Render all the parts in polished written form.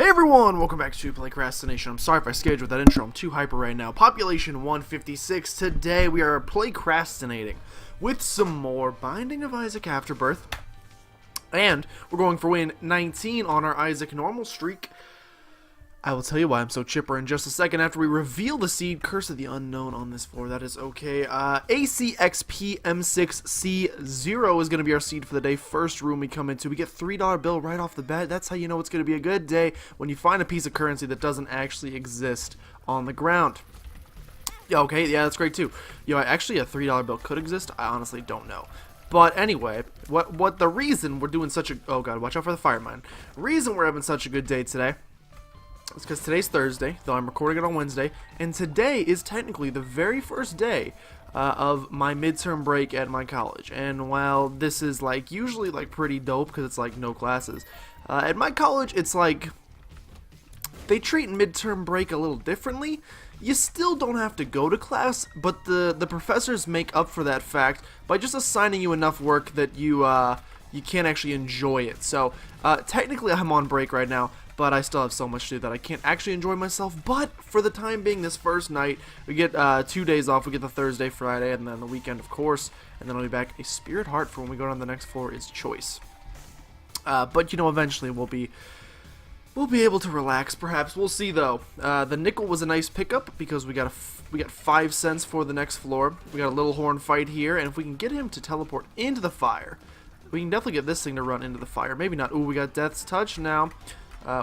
Hey everyone, welcome back to PlaycrastiNation. I'm sorry if I scared you with that intro, I'm too hyper right now. Population 156, today we are playcrastinating with some more Binding of Isaac Afterbirth. And we're going for win 19 on our Isaac normal streak. I will tell you why I'm so chipper in just a second after we reveal the seed. Curse of the Unknown on this floor, that is okay. ACXPM6C0 is going to be our seed for the day. First room we come into, we get $3 bill right off the bat. That's how you know it's going to be a good day, when you find a piece of currency that doesn't actually exist on the ground. Yeah, okay, yeah, that's great too. Yo, actually a $3 bill could exist, I honestly don't know. But anyway, what the reason we're doing such a, oh god, watch out for the fire mine. Reason we're having such a good day today, it's because today's Thursday, though I'm recording it on Wednesday, and today is technically the very first day of my midterm break at my college. And while this is like usually like pretty dope because it's like no classes, at my college it's like they treat midterm break a little differently. You still don't have to go to class, but the professors make up for that fact by just assigning you enough work that you can't actually enjoy it. So technically I'm on break right now, but I still have so much to do that I can't actually enjoy myself. But for the time being, this first night, we get 2 days off. We get the Thursday, Friday, and then the weekend, of course. And then I'll be back. A Spirit Heart for when we go down the next floor is choice. But, you know, eventually we'll be able to relax, perhaps. We'll see, though. The nickel was a nice pickup because we got 5 cents for the next floor. We got a little horn fight here, and if we can get him to teleport into the fire, we can definitely get this thing to run into the fire. Maybe not. Ooh, we got Death's Touch now.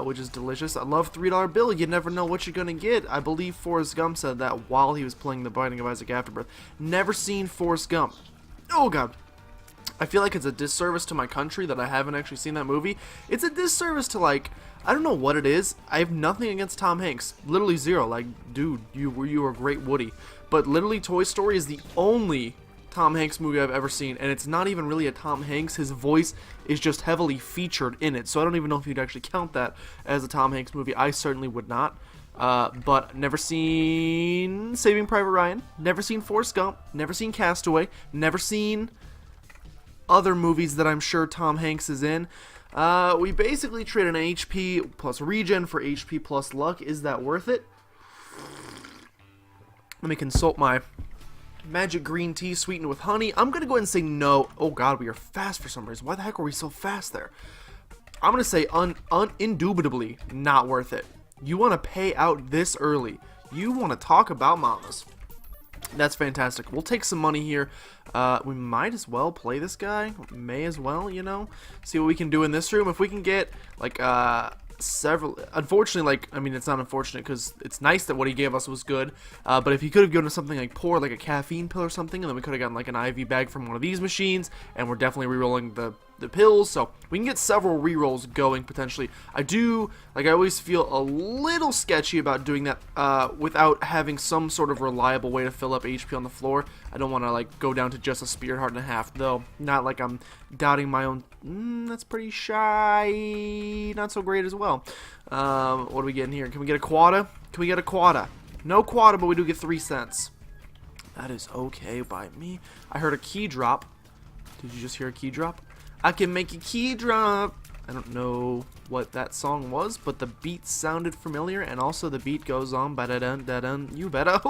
Which is delicious. I love $3 bill. You never know what you're gonna get. I believe Forrest Gump said that while he was playing the Binding of Isaac Afterbirth. Never seen Forrest Gump. Oh god. I feel like it's a disservice to my country that I haven't actually seen that movie. It's a disservice to, like, I don't know what it is. I have nothing against Tom Hanks. Literally zero. Like, dude, you were a great Woody. But literally Toy Story is the only Tom Hanks movie I've ever seen, and it's not even really a Tom Hanks. His voice is just heavily featured in it, so I don't even know if you'd actually count that as a Tom Hanks movie. I certainly would not. But never seen Saving Private Ryan, never seen Forrest Gump, never seen Castaway, never seen other movies that I'm sure Tom Hanks is in. We basically trade an HP plus regen for HP plus luck. Is that worth it? Let me consult my magic green tea sweetened with honey. I'm gonna go ahead and say no. Oh god, we are fast for some reason. Why the heck are we so fast there? I'm gonna say indubitably not worth it. You want to pay out this early. You want to talk about mamas. That's fantastic. We'll take some money here. We might as well play this guy. May as well, you know. See what we can do in this room. If we can get like several, unfortunately, like, I mean, it's not unfortunate because it's nice that what he gave us was good, but if he could have given us something like poor, like a caffeine pill or something, and then we could have gotten like an IV bag from one of these machines, and we're definitely re-rolling the pills, so we can get several re-rolls going potentially. I always feel a little sketchy about doing that without having some sort of reliable way to fill up HP on the floor. I don't want to like go down to just a Spirit Heart and a half, though. Not like I'm doubting my own. That's pretty shy. Not so great as well. What do we get in here? Can we get a quada? Can we get a quada? No quada, but we do get 3 cents. That is okay by me. I heard a key drop. Did you just hear a key drop? I can make a key drop. I don't know what that song was, but the beat sounded familiar, and also the beat goes on. Ba-da-dun, da-dun. You better,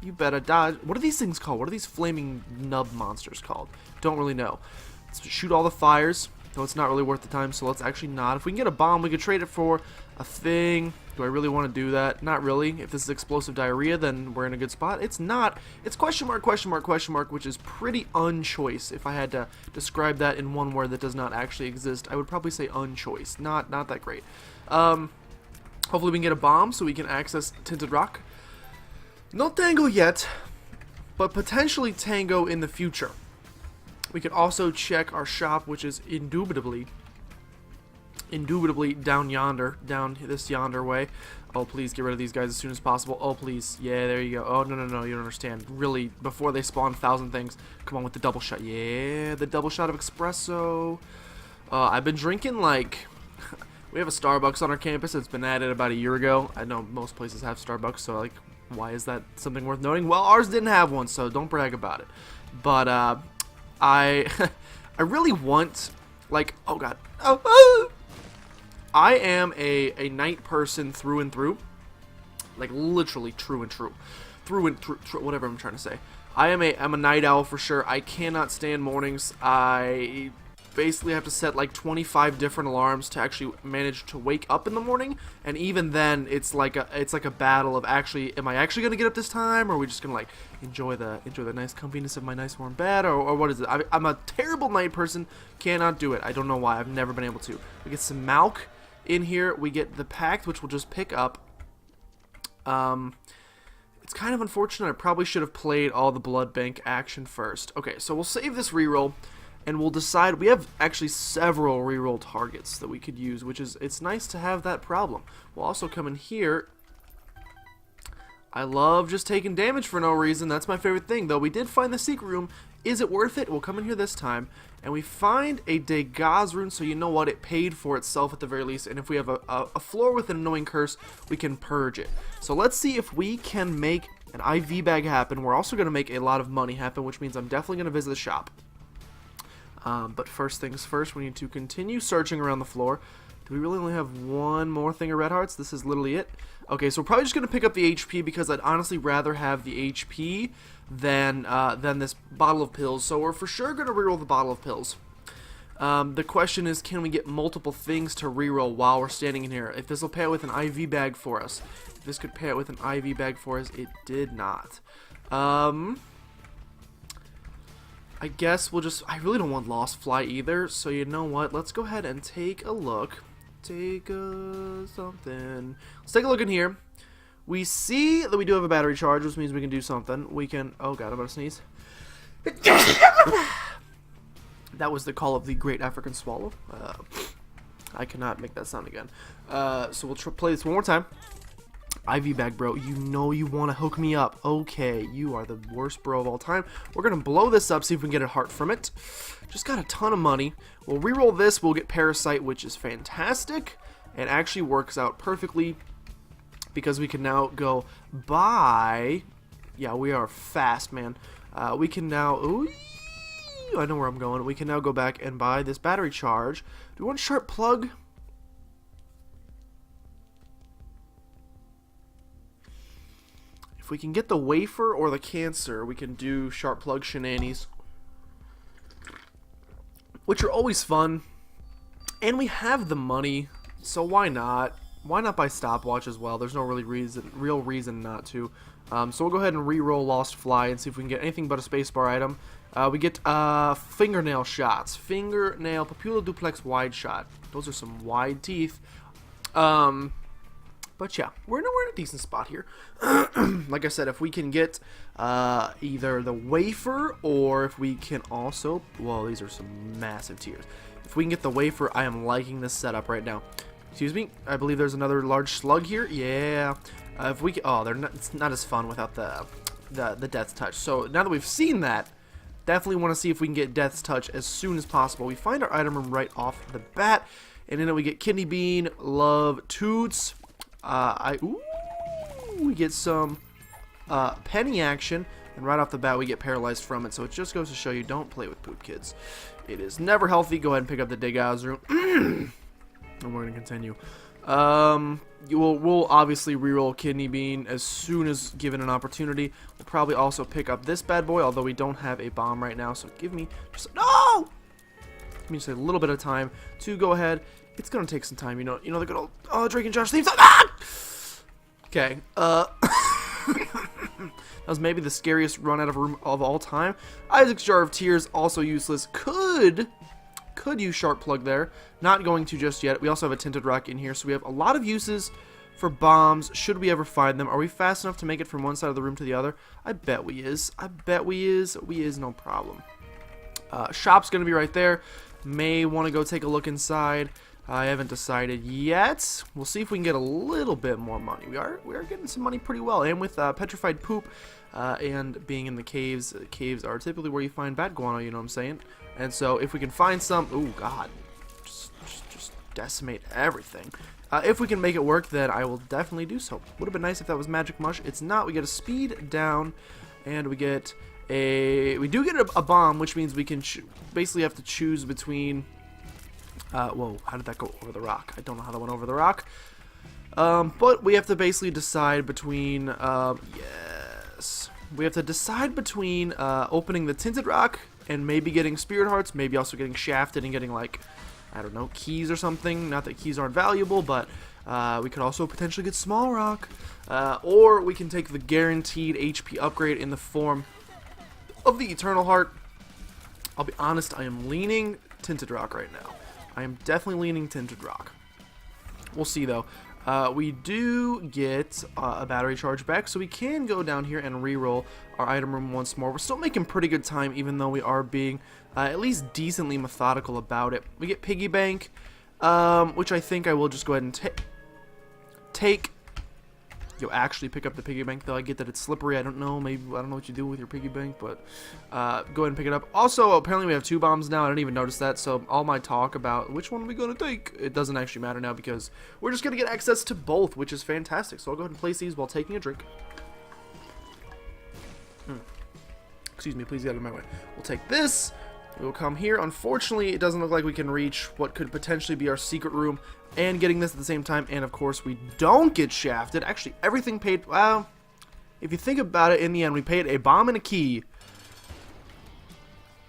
you better dodge. What are these things called? What are these flaming nub monsters called? Don't really know. Let's shoot all the fires, though it's not really worth the time, so let's actually not. If we can get a bomb, we could trade it for a thing. Do I really want to do that? Not really. If this is explosive diarrhea, then we're in a good spot. It's not. It's question mark, question mark, question mark, which is pretty unchoice. If I had to describe that in one word that does not actually exist, I would probably say unchoice. Not that great. Hopefully we can get a bomb so we can access Tinted Rock. No Tango yet, but potentially Tango in the future. We could also check our shop, which is indubitably down yonder, down this yonder way. Oh, please get rid of these guys as soon as possible. Oh, please. Yeah, there you go. Oh, no, you don't understand. Really, before they spawn 1,000 things, come on with the double shot. Yeah, the double shot of espresso. I've been drinking, like, we have a Starbucks on our campus. It's been added about a year ago. I know most places have Starbucks, so, like, why is that something worth noting? Well, ours didn't have one, so don't brag about it. But, I really want, like, oh, God. Oh, I am a night person through and through. Like, literally true and true. Through and through, whatever I'm trying to say. I'm a night owl for sure. I cannot stand mornings. I basically have to set like 25 different alarms to actually manage to wake up in the morning, and even then it's like a battle of actually, am I actually gonna get up this time, or are we just gonna like enjoy the nice comfiness of my nice warm bed, or what is it? I'm a terrible night person, cannot do it. I don't know why. I've never been able to. We get some Malk in here. We get the Pact, which we'll just pick up. It's kind of unfortunate. I probably should have played all the blood bank action first. Okay, so we'll save this reroll, and we'll decide. We have actually several reroll targets that we could use, which is, it's nice to have that problem. We'll also come in here. I love just taking damage for no reason. That's my favorite thing, though. We did find the secret room. Is it worth it? We'll come in here this time, and we find a Degas rune, so you know what? It paid for itself at the very least, and if we have a floor with an annoying curse, we can purge it. So let's see if we can make an IV bag happen. We're also going to make a lot of money happen, which means I'm definitely going to visit the shop. But first things first, we need to continue searching around the floor. Do we really only have one more thing of red hearts? This is literally it. Okay, so we're probably just going to pick up the HP, because I'd honestly rather have the HP than this bottle of pills. So we're for sure going to reroll the bottle of pills. The question is, can we get multiple things to reroll while we're standing in here? If this will pay out with an IV bag for us. If this could pay out with an IV bag for us, it did not. I guess we'll just, I really don't want Lost Fly either, so you know what, let's go ahead and take a look. Something. Let's take a look in here. We see that we do have a battery charge, which means we can do something. We can, oh god, I'm about to sneeze. That was the call of the Great African Swallow. I cannot make that sound again. So we'll play this one more time. IV bag, bro. You know you want to hook me up. Okay, you are the worst bro of all time. We're going to blow this up, see if we can get a heart from it. Just got a ton of money. We'll reroll this. We'll get Parasite, which is fantastic. It actually works out perfectly because we can now go buy. Yeah, we are fast, man. We can now. Ooh, I know where I'm going. We can now go back and buy this battery charge. Do we want a sharp plug? If we can get the wafer or the cancer, we can do sharp plug shenanigans, which are always fun. And we have the money, so why not? Why not buy stopwatch as well? There's no real reason not to. So we'll go ahead and re-roll Lost Fly and see if we can get anything but a spacebar item. We get fingernail shots. Fingernail Papula Duplex Wide Shot. Those are some wide teeth. But yeah, we're in a decent spot here. Like I said, if we can get either the wafer, or if we can also... Well, these are some massive tiers. If we can get the wafer, I am liking this setup right now. Excuse me, I believe there's another large slug here. Yeah. If we can, oh, it's not as fun without the Death's Touch. So now that we've seen that, definitely want to see if we can get Death's Touch as soon as possible. We find our item room right off the bat, and then we get Kidney Bean, Love, Toots. We get some penny action, and right off the bat we get paralyzed from it. So it just goes to show you, don't play with poop, kids. It is never healthy. Go ahead and pick up the Degas room. And we're gonna continue. We'll obviously reroll Kidney Bean as soon as given an opportunity. We'll probably also pick up this bad boy, although we don't have a bomb right now. So give me just give me just a little bit of time to go ahead. It's gonna take some time, you know the good old Drake and Josh theme song. Okay, that was maybe the scariest run out of room of all time. Isaac's Jar of Tears, also useless. Could use Sharp Plug there. Not going to just yet. We also have a Tinted Rock in here, so we have a lot of uses for bombs, should we ever find them. Are we fast enough to make it from one side of the room to the other? I bet we is. I bet we is. We is, no problem. Shop's gonna be right there. May want to go take a look inside. I haven't decided yet. We'll see if we can get a little bit more money. We are getting some money pretty well, and with petrified poop and being in the caves are typically where you find bat guano, you know what I'm saying? And so if we can find some, oh god, just decimate everything. If we can make it work, then I will definitely do so. Would have been nice if that was magic mush. It's not. We get a speed down, and we do get a bomb, which means we can basically have to choose between Whoa, how did that go over the rock? I don't know how that went over the rock. But we have to basically decide between, yes. We have to decide between opening the Tinted Rock and maybe getting Spirit Hearts, maybe also getting Shafted and getting, like, I don't know, keys or something. Not that keys aren't valuable, but we could also potentially get Small Rock. Or we can take the guaranteed HP upgrade in the form of the Eternal Heart. I'll be honest, I am leaning Tinted Rock right now. I am definitely leaning Tinted Rock. We'll see, though. We do get a battery charge back, so we can go down here and reroll our item room once more. We're still making pretty good time, even though we are being at least decently methodical about it. We get Piggy Bank, which I think I will just go ahead and take. You'll actually pick up the piggy bank, though. I get that it's slippery. I don't know. Maybe I don't know what you do with your piggy bank, but go ahead and pick it up. Also, apparently we have 2 bombs now. I didn't even notice that. So all my talk about which one are we going to take, it doesn't actually matter now because we're just going to get access to both, which is fantastic. So I'll go ahead and place these while taking a drink. Excuse me, please get out of my way. We'll take this. We'll come here. Unfortunately, it doesn't look like we can reach what could potentially be our secret room and getting this at the same time. And, of course, we don't get shafted. Actually, everything paid... Well, if you think about it, in the end, we paid a bomb and a key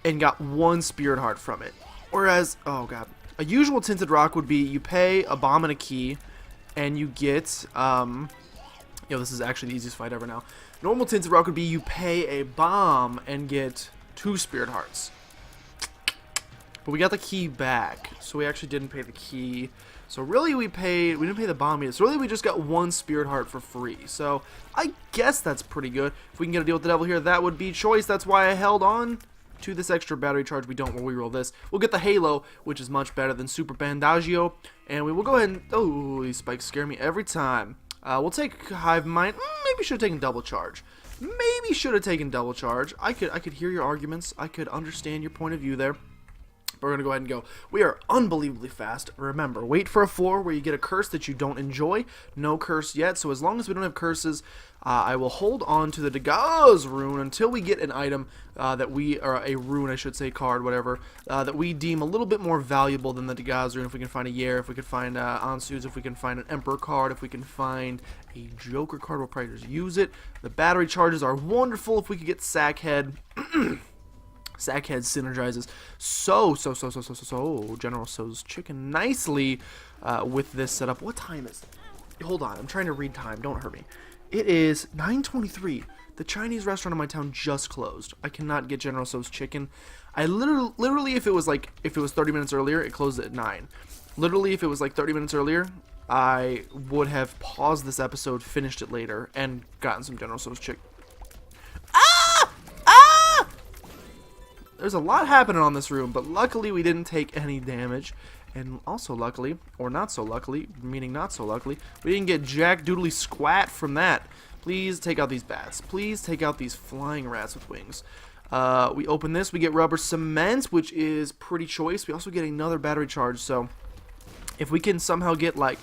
and got 1 Spirit Heart from it. Whereas, oh, God. A usual Tinted Rock would be you pay a bomb and a key and you get... this is actually the easiest fight ever now. Normal Tinted Rock would be you pay a bomb and get 2 Spirit Hearts. But we got the key back, so we actually didn't pay the key. So really we didn't pay the bomb either. So really we just got 1 Spirit Heart for free. So I guess that's pretty good. If we can get a deal with the devil here, that would be choice. That's why I held on to this extra battery charge. We don't when we roll this. We'll get the Halo, which is much better than Super Bandagio. And we will go ahead and... Oh, these spikes scare me every time. We'll take Hive Mind. Maybe should have taken Double Charge. Maybe should have taken Double Charge. I could hear your arguments. I could understand your point of view there. But we're going to go ahead and go. We are unbelievably fast. Remember, wait for a floor where you get a curse that you don't enjoy. No curse yet. So as long as we don't have curses, I will hold on to the Degas rune until we get an item or a rune, I should say, card, whatever, that we deem a little bit more valuable than the Degas rune. If we can find a Yer, if we can find Ansu's, if we can find an Emperor card, if we can find a Joker card, we'll probably just use it. The battery charges are wonderful. If we could get Sackhead... Sackhead synergizes so General So's chicken nicely with this setup. What time is it? Hold on, I'm trying to read time. Don't hurt me. It is 9:23. The Chinese restaurant in my town just closed. I cannot get General So's chicken. I literally, if it was 30 minutes earlier, it closed at 9. Literally, if it was like 30 minutes earlier, I would have paused this episode, finished it later, and gotten some General So's chicken. There's a lot happening on this room, but luckily we didn't take any damage. And also luckily, or not so luckily, meaning not so luckily, we didn't get jack doodly squat from that. Please take out these bats. Please take out these flying rats with wings. We open this, we get rubber cement, which is pretty choice. We also get another battery charge, so if we can somehow get like...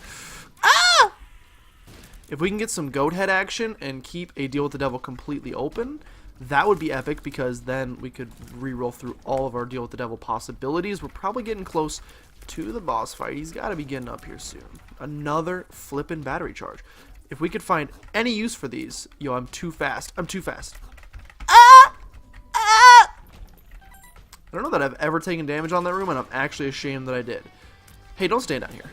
If we can get some goat head action and keep a deal with the devil completely open... That would be epic because then we could reroll through all of our deal with the devil possibilities. We're probably getting close to the boss fight. He's got to be getting up here soon. Another flippin' battery charge. If we could find any use for these... Yo, I'm too fast. I'm too fast. I don't know that I've ever taken damage on that room, and I'm actually ashamed that I did. Hey, don't stand down here.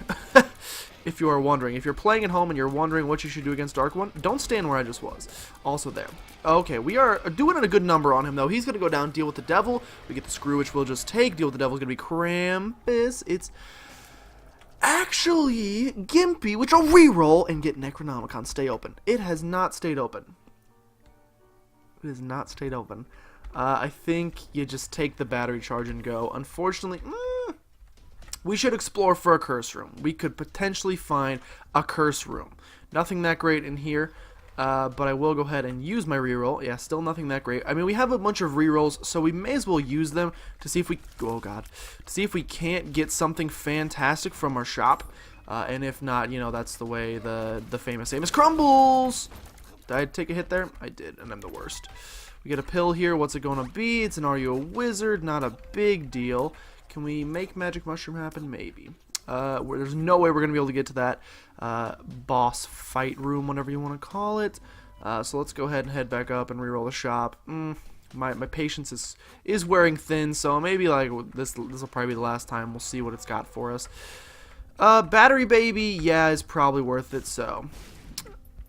If you are wondering. If you're playing at home and you're wondering what you should do against Dark One, don't stand where I just was. Also there. Okay, we are doing a good number on him, though. He's going to go down, deal with the devil. We get the screw, which we'll just take. Deal with the devil is going to be Krampus. It's actually Gimpy, which I'll reroll and get Necronomicon. Stay open. It has not stayed open. It has not stayed open. I think you just take the battery charge and go. Unfortunately... We should explore for a curse room. We could potentially find a curse room. Nothing that great in here, but I will go ahead and use my reroll. Yeah, still nothing that great. I mean, we have a bunch of rerolls, so we may as well use them to see if we... Oh, God. To see if we can't get something fantastic from our shop. And if not, you know, that's the way the famous Amos crumbles. Did I take a hit there? I did, and I'm the worst. We get a pill here. What's it going to be? It's an Are You a Wizard? Not a big deal. Can we make magic mushroom happen? Maybe. There's no way we're going to be able to get to that boss fight room, whatever you want to call it. So let's go ahead and head back up and reroll the shop. My patience is wearing thin, so maybe like this will probably be the last time. We'll see what it's got for us. Battery baby, yeah, is probably worth it. So,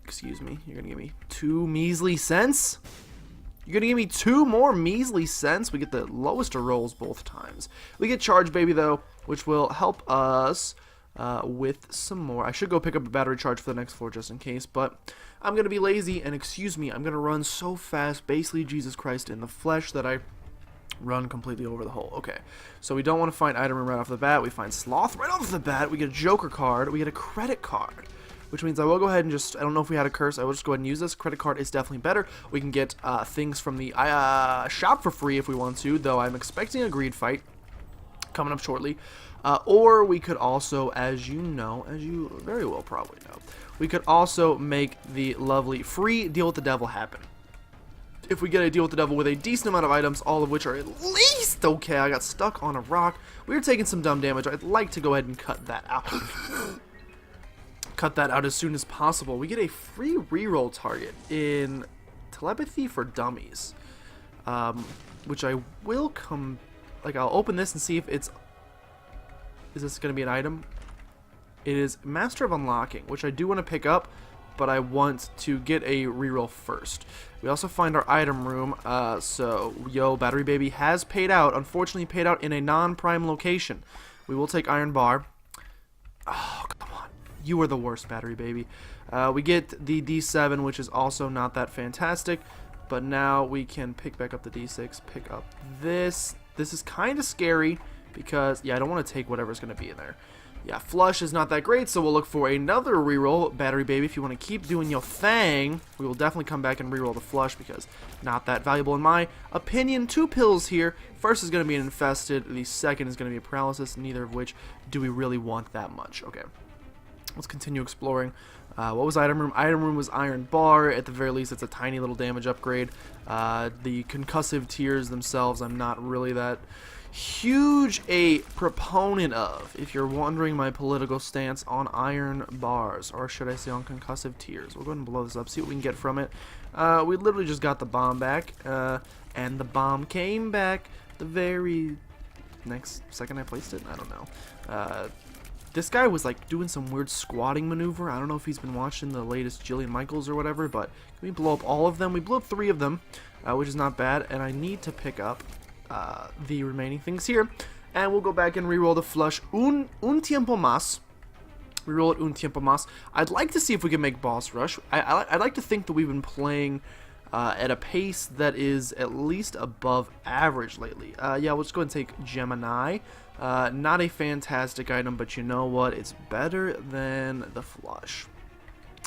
excuse me, you're gonna give me 2 measly cents. You're gonna give me 2 more measly cents. We get the lowest of rolls both times. We get charge baby though, which will help us with some more. I should go pick up a battery charge for the next floor just in case, but I'm gonna be lazy, and excuse me, I'm gonna run so fast, basically Jesus Christ in the flesh, that I run completely over the hole. Okay, so we don't want to find item room right off the bat. We find sloth right off the bat. We get a joker card. We get a credit card, which means I will go ahead and just, I don't know if we had a curse, I will just go ahead and use this. Credit card is definitely better. We can get things from the shop for free if we want to, though I'm expecting a greed fight coming up shortly. Or we could also, as you very well probably know, we could also make the lovely free deal with the devil happen. If we get a deal with the devil with a decent amount of items, all of which are at least okay. I got stuck on a rock. We were taking some dumb damage. I'd like to go ahead and cut that out. Cut that out as soon as possible. We get a free reroll target in telepathy for dummies, which I will I'll open this and see if it's. Is this going to be an item? It is Master of Unlocking, which I do want to pick up, but I want to get a reroll first. We also find our item room, so Battery Baby has paid out, unfortunately paid out in a non-prime location. We will take Iron Bar. Oh, come on. You are the worst, Battery Baby. We get the D7, which is also not that fantastic, but now we can pick back up the D6, pick up this. This is kind of scary because, yeah, I don't want to take whatever's going to be in there. Yeah, flush is not that great, so we'll look for another reroll. Battery Baby, if you want to keep doing your thing, we will definitely come back and reroll the flush because not that valuable in my opinion. 2 pills here. First is going to be an infested. The second is going to be a paralysis, neither of which do we really want that much. Okay, let's continue exploring. What was item room? Item room was Iron Bar. At the very least, it's a tiny little damage upgrade. The concussive tears themselves, I'm not really that huge a proponent of, if you're wondering my political stance on iron bars, or should I say on concussive tears. We'll go ahead and blow this up, see what we can get from it. We literally just got the bomb back, and the bomb came back the very next second I placed it. I don't know. This guy was like doing some weird squatting maneuver. I don't know if he's been watching the latest Jillian Michaels or whatever, but can we blow up all of them? We blew up 3 of them, which is not bad, and I need to pick up the remaining things here, and we'll go back and reroll the flush un tiempo más. Reroll it un tiempo más. I'd like to see if we can make boss rush. I'd like to think that we've been playing at a pace that is at least above average lately. Yeah, let's go ahead and take Gemini. Not a fantastic item, but you know what? It's better than the flush.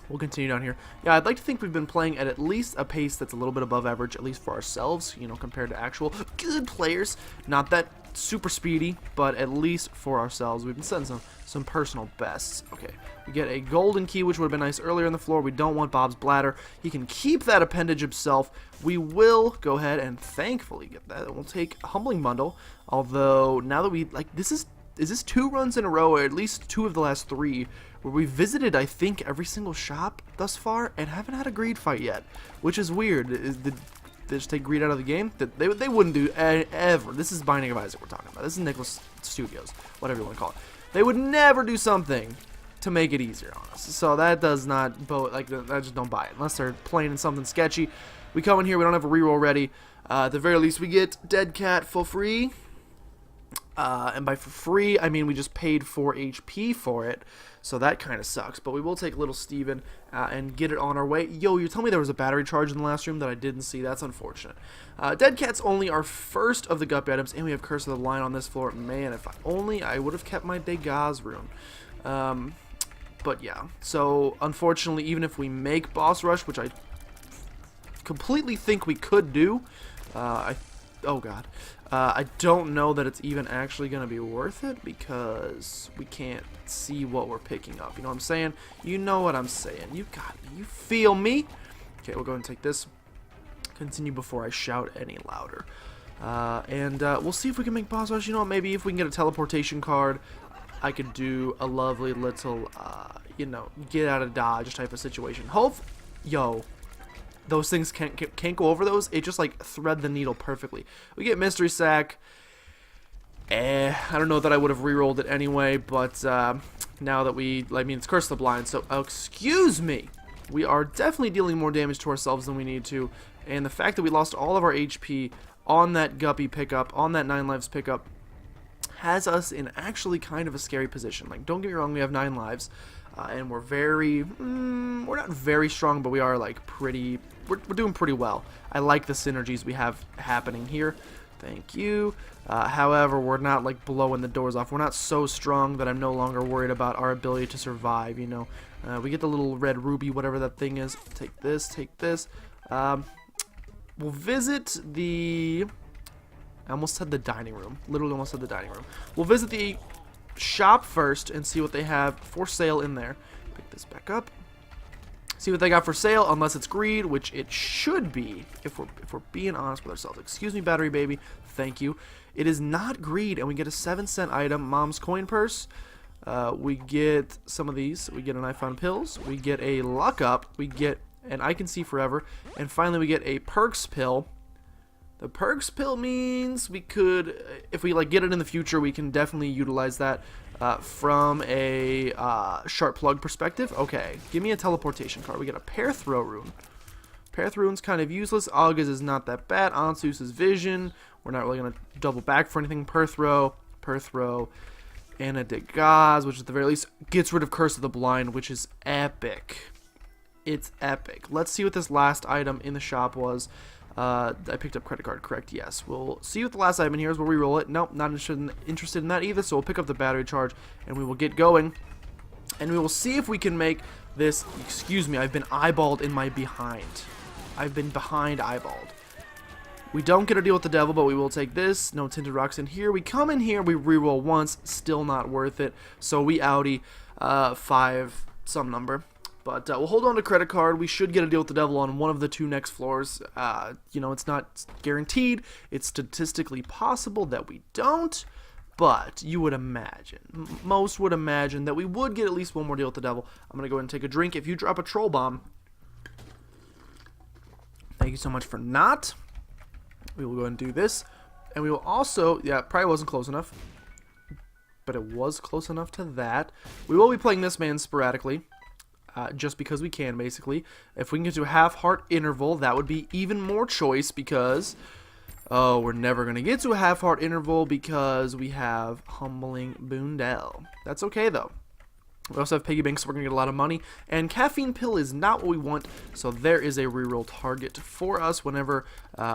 We'll continue down here. Yeah, I'd like to think we've been playing at least a pace that's a little bit above average, at least for ourselves, you know, compared to actual good players. Not that super speedy, but at least for ourselves, we've been setting some personal bests. Okay, we get a golden key, which would have been nice earlier in the floor. We don't want Bob's bladder. He can keep that appendage himself. We will go ahead and thankfully get that. And we'll take a humbling bundle, although now that we, like, is this 2 runs in a row, or at least 2 of the last 3, where we visited, I think, every single shop thus far and haven't had a greed fight yet, which is weird. Did they just take greed out of the game? They wouldn't do ever. This is Binding of Isaac we're talking about. This is Nicholas Studios, whatever you want to call it. They would never do something to make it easier on us. So that does not, I just don't buy it unless they're playing in something sketchy. We come in here, we don't have a reroll ready. At the very least, we get Dead Cat for free. And by for free, I mean we just paid 4 HP for it, so that kind of sucks. But we will take Little Steven and get it on our way. Yo, you told me there was a battery charge in the last room that I didn't see. That's unfortunate. Dead Cat's only our first of the guppy items, and we have Curse of the Lion on this floor. Man, if I would have kept my Degas rune. But yeah, so unfortunately, even if we make Boss Rush, which I completely think we could do, oh god. I don't know that it's even actually going to be worth it because we can't see what we're picking up. You know what I'm saying? You know what I'm saying. You got me. You feel me? Okay, we'll go ahead and take this. Continue before I shout any louder. We'll see if we can make boss rush. You know, maybe if we can get a teleportation card, I could do a lovely little, you know, get out of dodge type of situation. Yo, those things can't go over those. It just like thread the needle perfectly. We get mystery sack. I don't know that I would have re-rolled it anyway, but now that it's Curse of the Blind, so excuse me. We are definitely dealing more damage to ourselves than we need to, and the fact that we lost all of our HP on that guppy pickup, on that 9 lives pickup, has us in actually kind of a scary position. Like, don't get me wrong, we have 9 lives, and we're we're not very strong, but we are like we're doing pretty well. I like the synergies we have happening here. Thank you. However, we're not like blowing the doors off. We're not so strong that I'm no longer worried about our ability to survive, you know. We get the little red ruby, whatever that thing is. Take this, take this. We'll visit the... I almost said the dining room. Literally almost said the dining room. We'll visit the shop first and see what they have for sale in there. Pick this back up. See what they got for sale, unless it's greed, which it should be, if we're being honest with ourselves. Excuse me, battery baby. Thank you. It is not greed, and we get a 7-cent item, Mom's coin purse. We get some of these. We get an I found pills. We get a luck up. We get an I can see forever, and finally we get a perks pill. The perks pill means we could, if we like get it in the future, we can definitely utilize that from a sharp plug perspective. Okay, give me a teleportation card. We get a pair throw rune. Pair throw rune's kind of useless. August is not that bad. Ansus is vision. We're not really gonna double back for anything. Per throw, and a Degaz, which at the very least gets rid of Curse of the Blind, which is epic. It's epic. Let's see what this last item in the shop was. I picked up credit card, correct? Yes. We'll see what the last item in here is. We'll re-roll it. Nope, not interested in that either, so we'll pick up the battery charge, and we will get going. And we will see if we can make this... Excuse me, I've been eyeballed in my behind. I've been behind eyeballed. We don't get to deal with the devil, but we will take this. No tinted rocks in here. We come in here, we re-roll once, still not worth it. So we outie 5 some number. But we'll hold on to credit card. We should get a deal with the devil on one of the 2 next floors. You know, it's not guaranteed. It's statistically possible that we don't. But you would imagine, most would imagine that we would get at least one more deal with the devil. I'm going to go ahead and take a drink. If you drop a troll bomb, thank you so much for not. We will go ahead and do this. And we will also, yeah, probably wasn't close enough, but it was close enough to that. We will be playing this man sporadically. Just because we can, basically. If we can get to a half-heart interval, that would be even more choice because... Oh, we're never going to get to a half-heart interval because we have Humbling Boondell. That's okay, though. We also have piggy banks, so we're going to get a lot of money. And caffeine pill is not what we want, so there is a reroll target for us whenever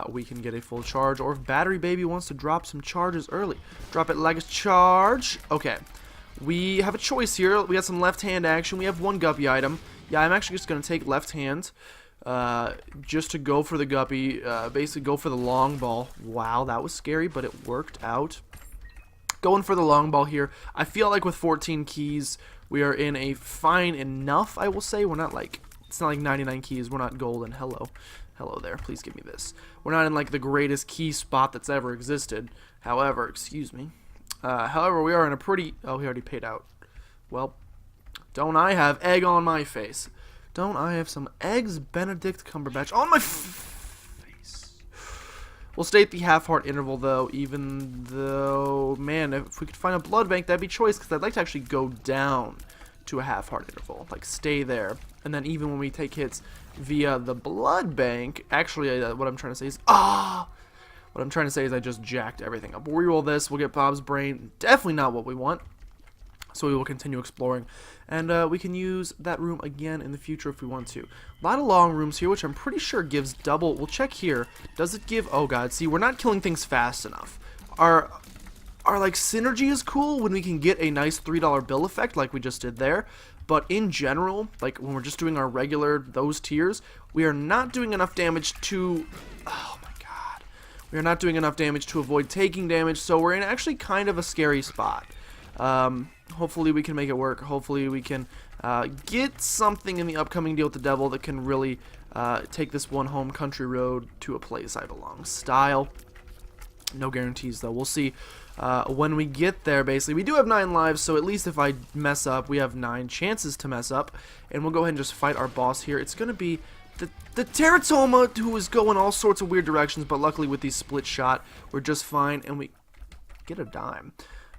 we can get a full charge. Or if Battery Baby wants to drop some charges early. Drop it like a charge. Okay. We have a choice here. We got some left hand action. We have 1 guppy item. Yeah, I'm actually just going to take left hand just to go for the guppy. Basically go for the long ball. Wow, that was scary, but it worked out. Going for the long ball here. I feel like with 14 keys, we are in a fine enough, I will say. We're not like, it's not like 99 keys. We're not golden. Hello. Hello there. Please give me this. We're not in like the greatest key spot that's ever existed. However, excuse me. However, we are in a pretty... Oh, he already paid out. Well, don't I have egg on my face? Don't I have some eggs Benedict Cumberbatch on my face? We'll stay at the half-heart interval, though, even though... Man, if we could find a blood bank, that'd be choice, because I'd like to actually go down to a half-heart interval. Like, stay there. And then even when we take hits via the blood bank... Actually, what I'm trying to say is... What I'm trying to say is I just jacked everything up. We'll reroll this. We'll get Bob's brain. Definitely not what we want. So we will continue exploring. And we can use that room again in the future if we want to. A lot of long rooms here, which I'm pretty sure gives double. We'll check here. Does it give... Oh, God. See, we're not killing things fast enough. Our like, synergy is cool when we can get a nice $3 bill effect like we just did there. But in general, like, when we're just doing our regular, those tiers, we are not doing enough damage to... Oh, my God. We are not doing enough damage to avoid taking damage, so we're in actually kind of a scary spot. Hopefully we can make it work. Hopefully we can get something in the upcoming deal with the devil that can really take this one home country road to a place I belong style. No guarantees, though. We'll see when we get there, basically. We do have 9 lives, so at least if I mess up, we have 9 chances to mess up. And we'll go ahead and just fight our boss here. It's going to be the Teratoma, who is going all sorts of weird directions, but luckily with the split shot, we're just fine, and we get a dime.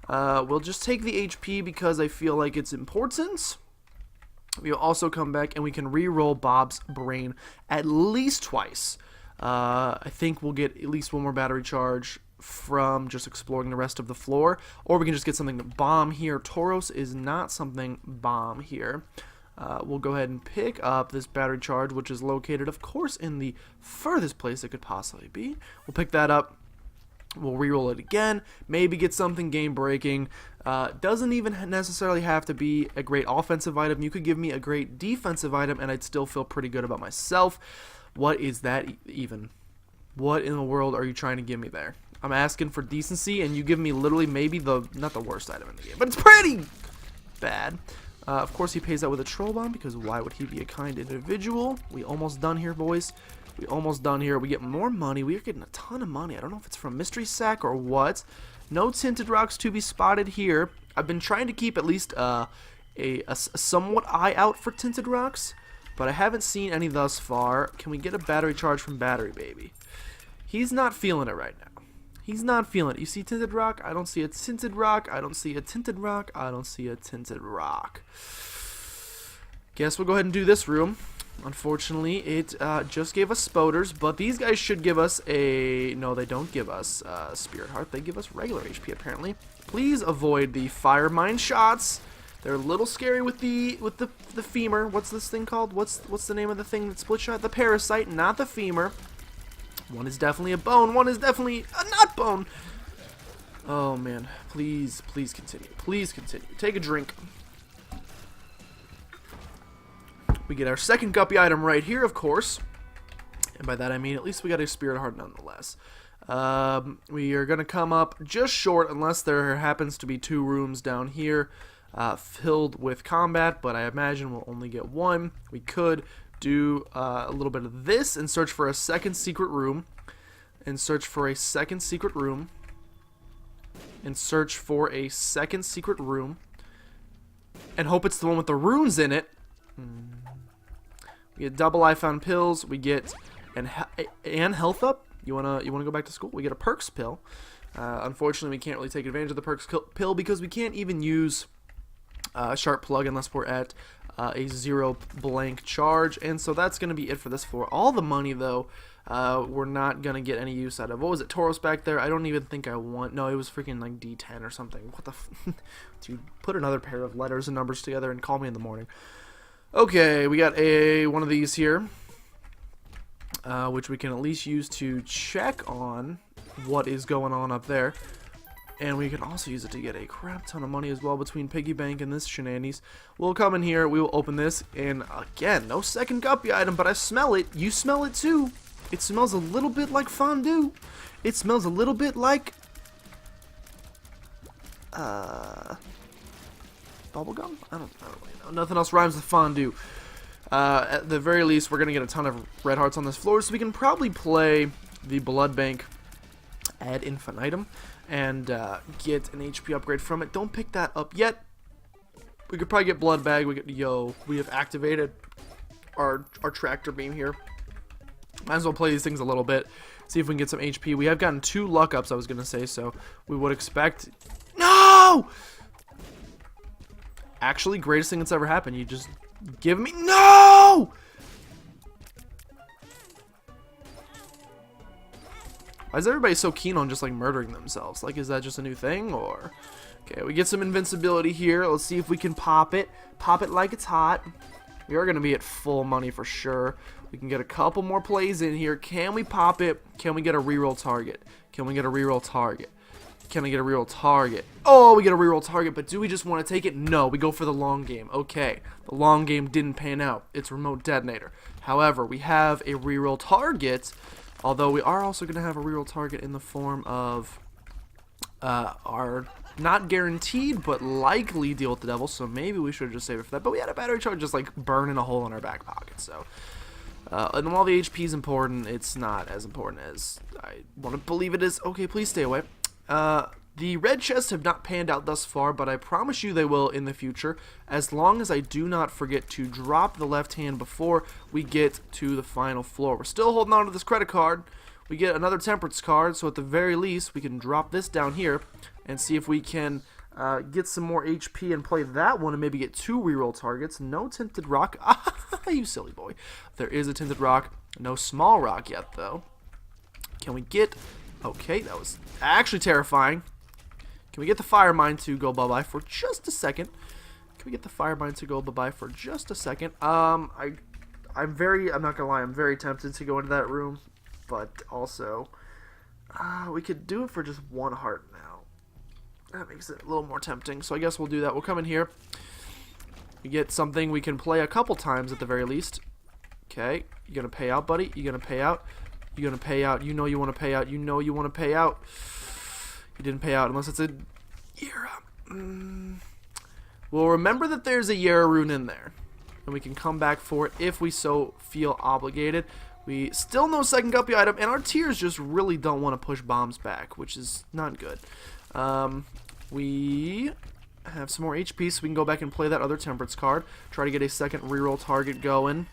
We'll just take the HP because I feel like it's important. We'll also come back, and we can re-roll Bob's brain at least twice. I think we'll get at least 1 more battery charge from just exploring the rest of the floor, or we can just get something bomb here. Tauros is not something bomb here. We'll go ahead and pick up this battery charge, which is located, of course, in the furthest place it could possibly be. We'll pick that up. We'll reroll it again, maybe get something game-breaking. Doesn't even necessarily have to be a great offensive item. You could give me a great defensive item, and I'd still feel pretty good about myself. What is that even? What in the world are you trying to give me there? I'm asking for decency, and you give me literally maybe not the worst item in the game, but it's pretty bad. Of course, he pays that with a troll bomb, because why would he be a kind individual? We almost done here, boys. We almost done here. We get more money. We are getting a ton of money. I don't know if it's from Mystery Sack or what. No tinted rocks to be spotted here. I've been trying to keep at least a somewhat eye out for tinted rocks, but I haven't seen any thus far. Can we get a battery charge from Battery Baby? He's not feeling it right now. He's not feeling it. You see tinted rock? I don't see a tinted rock. I don't see a tinted rock. I don't see a tinted rock. Guess we'll go ahead and do this room. Unfortunately, it just gave us Spoders, but these guys should give us a... No, they don't give us Spirit Heart. They give us regular HP, apparently. Please avoid the Fire Mine shots. They're a little scary with the femur. What's this thing called? What's the name of the thing that split shot? The parasite, not the femur. One is definitely a bone. One is definitely a not bone. Oh, man. Please, please continue. Please continue. Take a drink. We get our second guppy item right here, of course. And by that I mean at least we got a Spirit Heart nonetheless. We are going to come up just short unless there happens to be 2 rooms down here filled with combat, but I imagine we'll only get 1. We could do a little bit of this and search for a second secret room. And search for a second secret room. And search for a second secret room. And hope it's the one with the runes in it. We get double I found pills. We get and health up. You wanna go back to school? We get a perks pill. Unfortunately, we can't really take advantage of the perks pill because we can't even use sharp plug unless we're at a 0 blank charge, and so that's gonna be it for this floor. All the money though, we're not gonna get any use out of. What was it, Tauros back there? I don't even think I want. No, it was freaking like D10 or something. What the? Dude, put another pair of letters and numbers together and call me in the morning. Okay, we got one of these here, which we can at least use to check on what is going on up there. And we can also use it to get a crap ton of money as well between Piggy Bank and this shenanigans. We'll come in here, we will open this, and again, no second guppy item, but I smell it. You smell it too. It smells a little bit like fondue. It smells a little bit like... bubblegum? I don't really know. Nothing else rhymes with fondue. At the very least, we're going to get a ton of red hearts on this floor, so we can probably play the blood bank ad infinitum and get an HP upgrade from it. Don't pick that up yet. We could probably get blood bag. We have activated our tractor beam here. Might as well play these things a little bit, see if we can get some HP. We have gotten 2 luck ups, I was going to say, so we would expect... No! Actually, greatest thing that's ever happened. You just give me... No! Why is everybody so keen on just, like, murdering themselves? Like, is that just a new thing, or... Okay, we get some invincibility here. Let's see if we can pop it. Pop it like it's hot. We are going to be at full money for sure. We can get a couple more plays in here. Can we pop it? Can we get a reroll target? Can we get a reroll target? Can I get a reroll target? Oh, we get a reroll target, but do we just want to take it? No, we go for the long game. Okay, the long game didn't pan out. It's remote detonator. However, we have a reroll target, although we are also going to have a reroll target in the form of our not guaranteed, but likely deal with the devil, so maybe we should just save it for that. But we had a battery charge just like burning a hole in our back pocket, so And while the HP is important, it's not as important as I want to believe it is. Okay, please stay away. The red chests have not panned out thus far, but I promise you they will in the future, as long as I do not forget to drop the left hand before we get to the final floor. We're still holding on to this credit card. We get another temperance card, so at the very least, we can drop this down here and see if we can get some more HP and play that one and maybe get 2 reroll targets. No tinted rock. You silly boy. There is a tinted rock. No small rock yet, though. Can we get... Okay, that was actually terrifying. Can we get the fire mine to go bye-bye for just a second? Can we get the fire mine to go bye-bye for just a second? I'm not gonna lie, I'm very tempted to go into that room, but also, we could do it for just 1 heart now. That makes it a little more tempting, so I guess we'll do that. We'll come in here. We get something we can play a couple times at the very least. Okay, you gonna pay out, buddy? You gonna pay out? You gonna pay out? You know you want to pay out. You know you want to pay out. You didn't pay out unless it's a Yera. Well, remember that there's a Yera rune in there, and we can come back for it if we so feel obligated. We still no second guppy item, and our tiers just really don't want to push bombs back, which is not good. We have some more HP, so we can go back and play that other temperance card. Try to get a second reroll target going.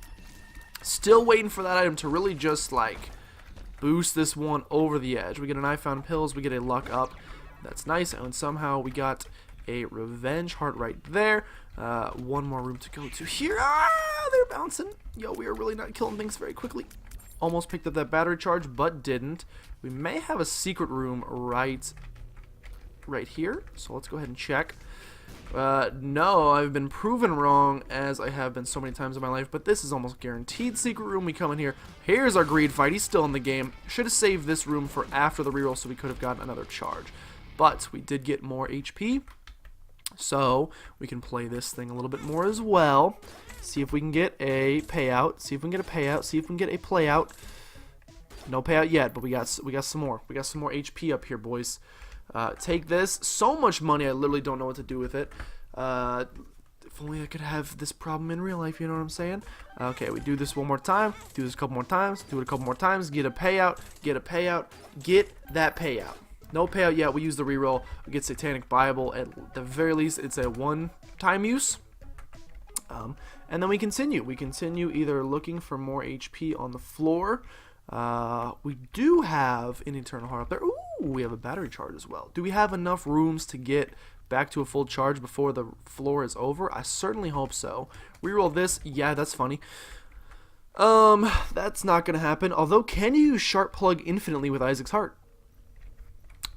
Still waiting for that item to really just like boost this one over the edge. We get an I found pills, we get a luck up. That's nice, and somehow we got a revenge heart right there. One more room to go to here. They're bouncing. Yo, we are really not killing things very quickly. Almost picked up that battery charge, but didn't. We may have a secret room right here, so let's go ahead and check. No, I've been proven wrong, as I have been so many times in my life, but this is almost guaranteed secret room. We come in here. Here's our greed fight. He's still in the game. Should have saved this room for after the reroll so we could have gotten another charge. But we did get more HP, so we can play this thing a little bit more as well. See if we can get a payout. See if we can get a payout. See if we can get a play out. No payout yet, but we got some more. We got some more HP up here, boys. Take this. So much money, I literally don't know what to do with it. If only I could have this problem in real life, you know what I'm saying? Okay, we do this one more time. Do this a couple more times. Do it a couple more times. Get a payout. Get a payout. Get that payout. No payout yet. We use the reroll. We get Satanic Bible. At the very least, it's a one-time use. And then we continue. We continue either looking for more HP on the floor. We do have an Eternal Heart up there. Ooh, we have a battery charge as well. Do we have enough rooms to get back to a full charge before the floor is over? I certainly hope so. Reroll this. Yeah, that's funny. That's not going to happen. Although, can you use Sharp Plug infinitely with Isaac's Heart?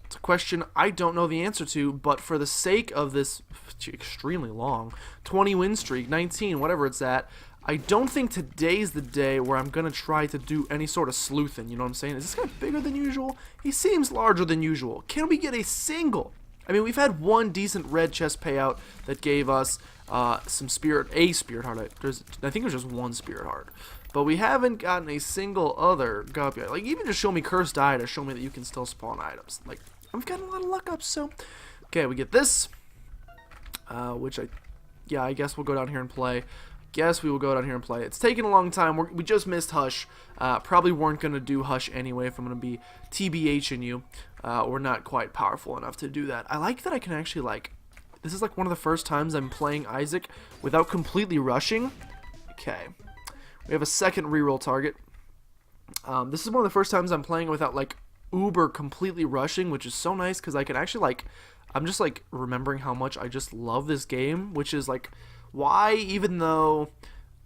It's a question I don't know the answer to, but for the sake of this extremely long 20 win streak, 19, whatever it's at, I don't think today's the day where I'm going to try to do any sort of sleuthing, you know what I'm saying? Is this guy bigger than usual? He seems larger than usual. Can we get a single? I mean, we've had one decent red chest payout that gave us a spirit heart. I think it was just one spirit heart. But we haven't gotten a single other guppy. Like, even just show me Cursed Eye to show me that you can still spawn items. Like, I've gotten a lot of luck ups, so... Okay, we get this. Which I guess we'll go down here and play. Guess we will go down here and play. It's taken a long time. We just missed Hush. Probably weren't going to do Hush anyway if I'm going to be TBHing you. We're not quite powerful enough to do that. I like that I can actually, like... This is, like, one of the first times I'm playing Isaac without completely rushing. Okay. We have a second reroll target. This is one of the first times I'm playing without, like, uber completely rushing, which is so nice because I can actually, like... I'm just, like, remembering how much I just love this game, which is, like... Why, even though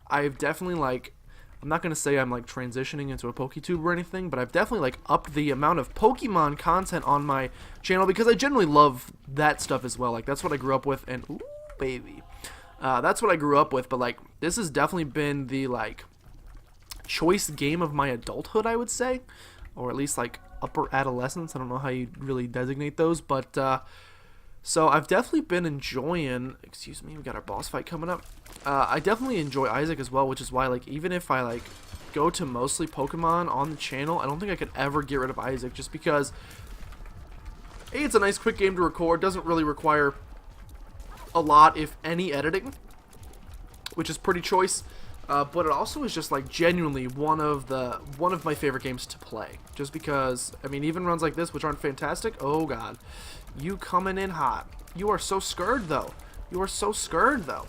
I've definitely, like, I'm not going to say I'm, like, transitioning into a PokeTube or anything, but I've definitely, like, upped the amount of Pokemon content on my channel because I generally love that stuff as well. Like, that's what I grew up with, and, ooh, baby. That's what I grew up with, but, like, this has definitely been the, like, choice game of my adulthood, I would say, or at least, like, upper adolescence. I don't know how you really designate those, but, so I've definitely been enjoying, excuse me, we got our boss fight coming up. I definitely enjoy Isaac as well, which is why, like, even if I, like, go to mostly Pokemon on the channel, I don't think I could ever get rid of Isaac just because, A, it's a nice quick game to record, doesn't really require a lot, if any, editing, which is pretty choice. but it also is just like genuinely one of my favorite games to play. Just because, I mean, even runs like this, which aren't fantastic. Oh god, you coming in hot. You are so scared though. You are so scared though.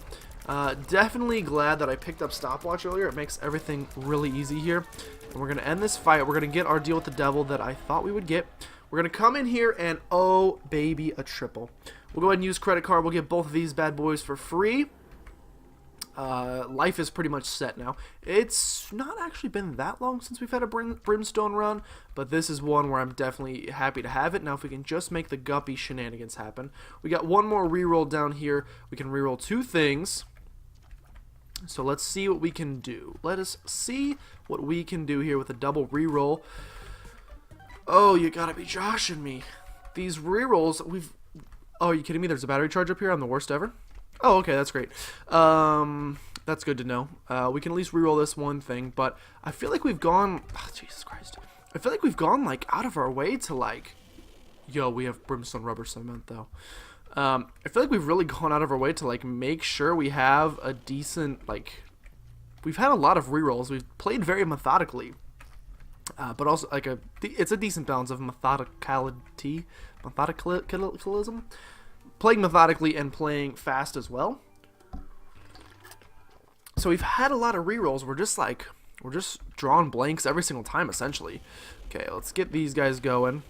Definitely glad that I picked up stopwatch earlier. It makes everything really easy here. And we're gonna end this fight. We're gonna get our deal with the devil that I thought we would get. We're gonna come in here and oh baby, a triple. We'll go ahead and use credit card. We'll get both of these bad boys for free. Life is pretty much set now. It's not actually been that long since we've had a brimstone run, but this is one where I'm definitely happy to have it. Now if we can just make the guppy shenanigans happen. We got one more reroll down here. We can reroll 2 things. So let's see what we can do. Let us see what we can do here with a double reroll. Oh, you gotta be joshing me. These rerolls, oh, are you kidding me? There's a battery charge up here. I'm the worst ever. Oh, okay, that's great. That's good to know. We can at least reroll this one thing, but I feel like we've gone... Oh, Jesus Christ. I feel like we've gone, like, out of our way to, like... Yo, we have brimstone rubber cement, though. I feel like we've really gone out of our way to, like, make sure we have a decent, like... We've had a lot of rerolls. We've played very methodically. But also, like, it's a decent balance of methodicalism. Playing methodically and playing fast as well. So we've had a lot of rerolls. We're just drawing blanks every single time, essentially. Okay, let's get these guys going.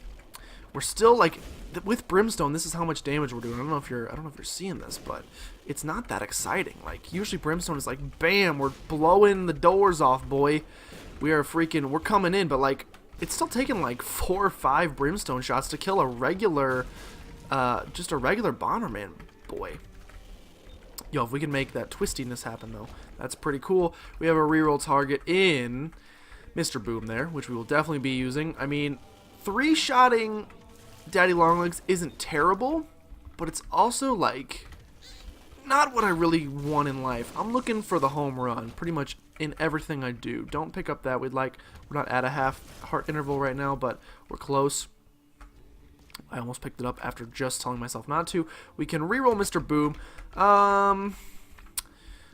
We're still like with brimstone. This is how much damage we're doing. I don't know if you're seeing this, but it's not that exciting. Like usually brimstone is like, bam, we're blowing the doors off, boy. We're coming in, but like it's still taking like 4 or 5 brimstone shots to kill a regular. Just a regular Bomberman boy. Yo, if we can make that twistiness happen, though, that's pretty cool. We have a reroll target in Mr. Boom there, which we will definitely be using. I mean, 3-shotting Daddy Longlegs isn't terrible, but it's also, like, not what I really want in life. I'm looking for the home run pretty much in everything I do. Don't pick up that. We're not at a half-heart interval right now, but we're close. I almost picked it up after just telling myself not to. We can reroll Mr. Boom.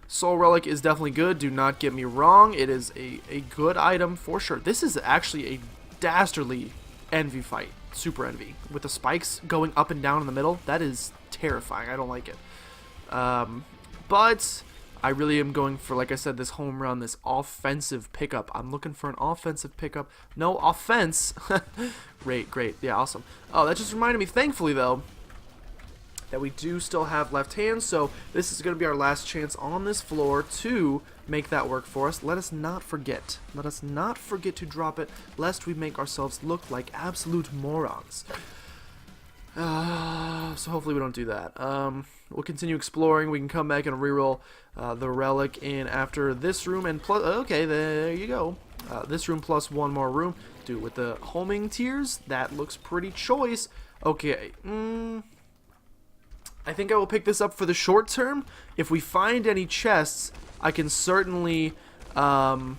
Soul Relic is definitely good. Do not get me wrong. It is a good item for sure. This is actually a dastardly envy fight. Super envy. With the spikes going up and down in the middle. That is terrifying. I don't like it. But I really am going for, like I said, this home run, this offensive pickup. I'm looking for an offensive pickup. No offense. Great. Yeah, awesome. Oh, that just reminded me, thankfully, though, that we do still have left hands. So this is going to be our last chance on this floor to make that work for us. Let us not forget. Let us not forget to drop it, lest we make ourselves look like absolute morons. So hopefully we don't do that. We'll continue exploring. We can come back and reroll the relic in after this room and plus. Okay, there you go. This room plus one more room. Dude, with the homing tiers, that looks pretty choice. Okay. I think I will pick this up for the short term. If we find any chests, I can certainly come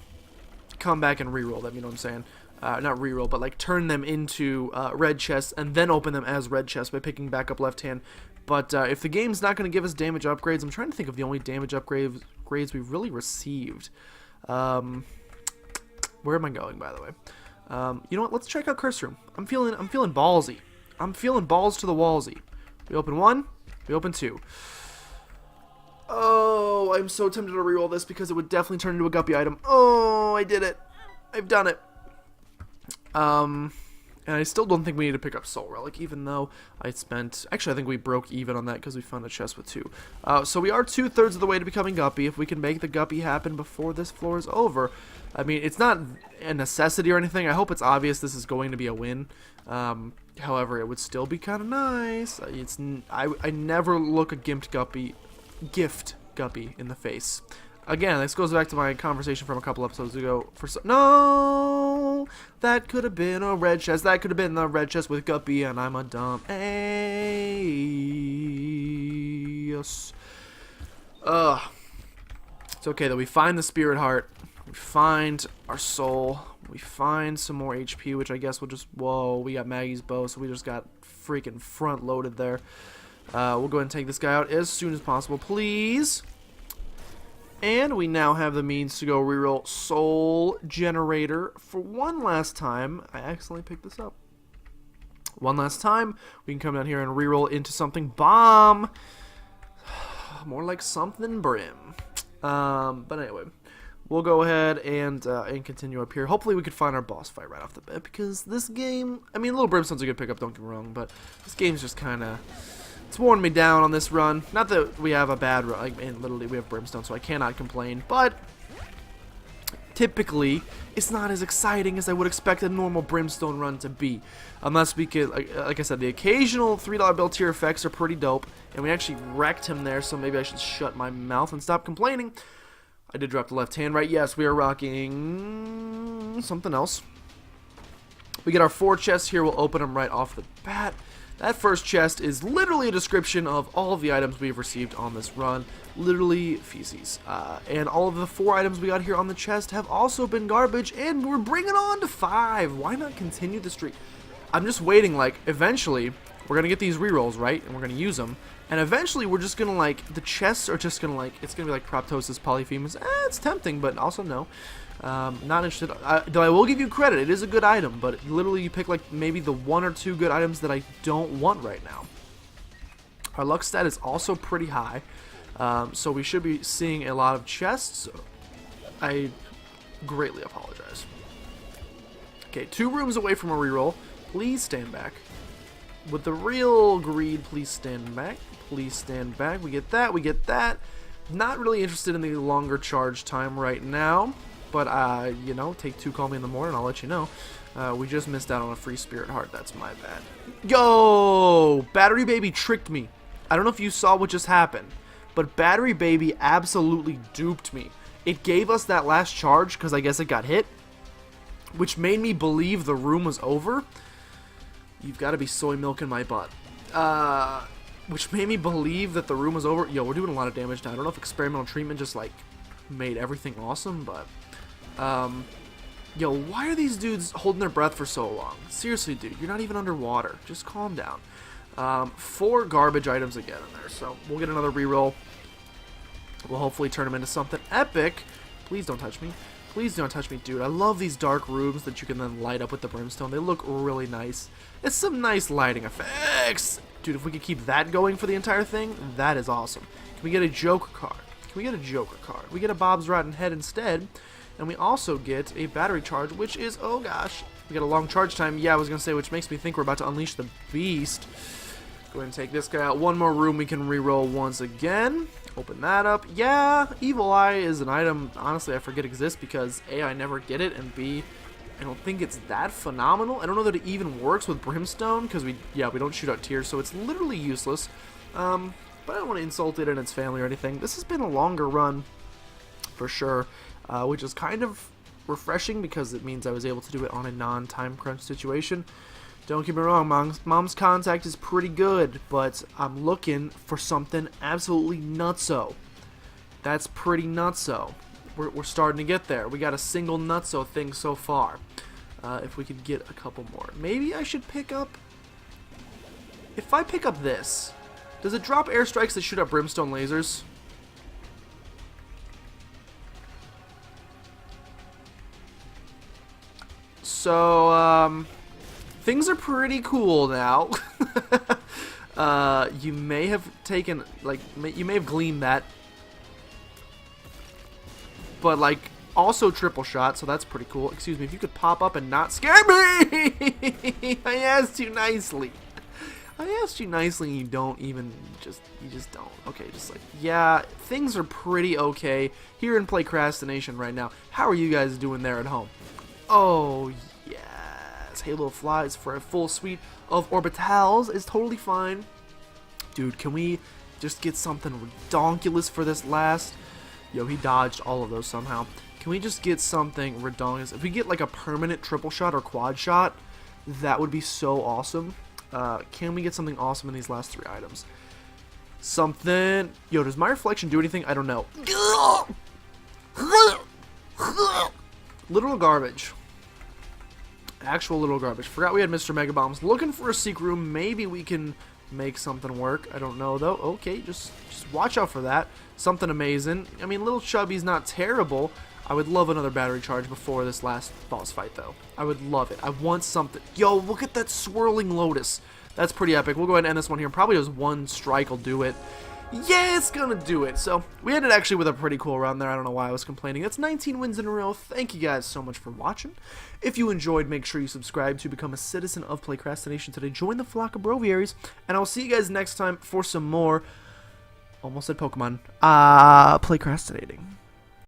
back and reroll them. You know what I'm saying? Not reroll, but like turn them into red chests and then open them as red chests by picking back up left hand. But if the game's not going to give us damage upgrades, I'm trying to think of the only damage upgrades we've really received. Where am I going, by the way? You know what? Let's check out Curse Room. I'm feeling ballsy. I'm feeling balls to the wallsy. We open 1. We open 2. Oh, I'm so tempted to reroll this because it would definitely turn into a guppy item. Oh, I did it. I've done it. And I still don't think we need to pick up Soul Relic, even though I spent... Actually, I think we broke even on that because we found a chest with 2. So we are 2/3 of the way to becoming Guppy. If we can make the Guppy happen before this floor is over. I mean, it's not a necessity or anything. I hope it's obvious this is going to be a win. However, it would still be kind of nice. I never look a gift Guppy in the face. Again, this goes back to my conversation from a couple episodes ago. No, that could have been a red chest. That could have been the red chest with Guppy, and I'm a dumb ace. It's okay though. We find the spirit heart. We find our soul. We find some more HP, which I guess we'll just... Whoa, we got Maggie's bow, so we just got freaking front loaded there. We'll go ahead and take this guy out as soon as possible, please. And we now have the means to go reroll Soul Generator for one last time. I accidentally picked this up. One last time, we can come down here and reroll into something bomb. More like something brim. But anyway, we'll go ahead and continue up here. Hopefully we could find our boss fight right off the bat, because this game, I mean, Little Brimstone's a good pickup, don't get me wrong, but this game's just kind of, it's worn me down on this run. Not that we have a bad run, like, and literally we have Brimstone, so I cannot complain, but typically it's not as exciting as I would expect a normal Brimstone run to be. Unless we could, like I said, the occasional $3 bill tier effects are pretty dope, and we actually wrecked him there, so maybe I should shut my mouth and stop complaining. I did drop the left hand, right? Yes, we are rocking something else. We get our 4 chests here. We'll open them right off the bat. That first chest is literally a description of all of the items we've received on this run. Literally feces. And all of the 4 items we got here on the chest have also been garbage, and we're bringing on to 5. Why not continue the streak? I'm just waiting, like, eventually we're going to get these rerolls, right? And we're going to use them. And eventually we're just going to, like, the chests are just going to, like, it's going to be like Proptosis, Polyphemus. It's tempting, but also no. Not interested. Though I will give you credit, it is a good item, but literally you pick like maybe the 1 or 2 good items that I don't want right now. Our luck stat is also pretty high, so we should be seeing a lot of chests. I greatly apologize. Okay, 2 rooms away from a reroll. Please stand back. With the real greed, please stand back. Please stand back. We get that. We get that. Not really interested in the longer charge time right now. But, you know, take 2, call me in the morning, I'll let you know. We just missed out on a free spirit heart, that's my bad. Yo! Battery Baby tricked me. I don't know if you saw what just happened, but Battery Baby absolutely duped me. It gave us that last charge, because I guess it got hit, which made me believe the room was over. You've got to be soy milk in my butt. Which made me believe that the room was over. Yo, we're doing a lot of damage now. I don't know if experimental treatment just, like, made everything awesome, but yo, why are these dudes holding their breath for so long? Seriously, dude, you're not even underwater. Just calm down. 4 garbage items again in there, so we'll get another reroll. We'll hopefully turn them into something epic. Please don't touch me. Please don't touch me, dude. I love these dark rooms that you can then light up with the brimstone. They look really nice. It's some nice lighting effects. Dude, if we could keep that going for the entire thing, that is awesome. Can we get a Joker card? Can we get a Joker card? We get a Bob's Rotten Head instead, and we also get a battery charge, which is, oh gosh, we get a long charge time. Yeah, I was going to say, which makes me think we're about to unleash the beast. Go ahead and take this guy out. 1 more room we can reroll once again. Open that up. Yeah, Evil Eye is an item, honestly, I forget exists because A, I never get it, and B, I don't think it's that phenomenal. I don't know that it even works with Brimstone, because we don't shoot out tears, so it's literally useless. But I don't want to insult it and its family or anything. This has been a longer run, for sure, which is kind of refreshing because it means I was able to do it on a non-time crunch situation. Don't get me wrong, Mom's contact is pretty good, but I'm looking for something absolutely nutso. That's pretty nutso. We're starting to get there. We got a single nutso thing so far. If we could get a couple more. Maybe I should pick up... If I pick up this, does it drop airstrikes that shoot up brimstone lasers? So, things are pretty cool now. You may have taken, like, you may have gleaned that. But, like, also triple shot, so that's pretty cool. Excuse me, if you could pop up and not scare me! I asked you nicely. I asked you nicely and you don't even, you just don't. Okay, just like, yeah, things are pretty okay here in PlaycrastiNation right now. How are you guys doing there at home? Oh, yes. Halo flies for a full suite of orbitals is totally fine. Dude, can we just get something redonkulous for this last? Yo, he dodged all of those somehow. Can we just get something redonkulous? If we get like a permanent triple shot or quad shot, that would be so awesome. Can we get something awesome in these last 3 items? Something... Yo, does my reflection do anything? I don't know. Literal garbage. Actual literal garbage. Forgot we had Mr. Mega Bombs. Looking for a secret room. Maybe we can make something work. I don't know, though. Okay, just watch out for that. Something amazing. I mean, Little Chubby's not terrible. I would love another battery charge before this last boss fight, though. I would love it. I want something. Yo, look at that swirling lotus. That's pretty epic. We'll go ahead and end this one here. Probably just one strike will do it. Yeah, it's gonna do it. So, we ended actually with a pretty cool run there. I don't know why I was complaining. That's 19 wins in a row. Thank you guys so much for watching. If you enjoyed, make sure you subscribe to become a citizen of PlaycrastiNation today. Join the flock of Broviaries, and I'll see you guys next time for some more, almost said Pokemon, Playcrastinating.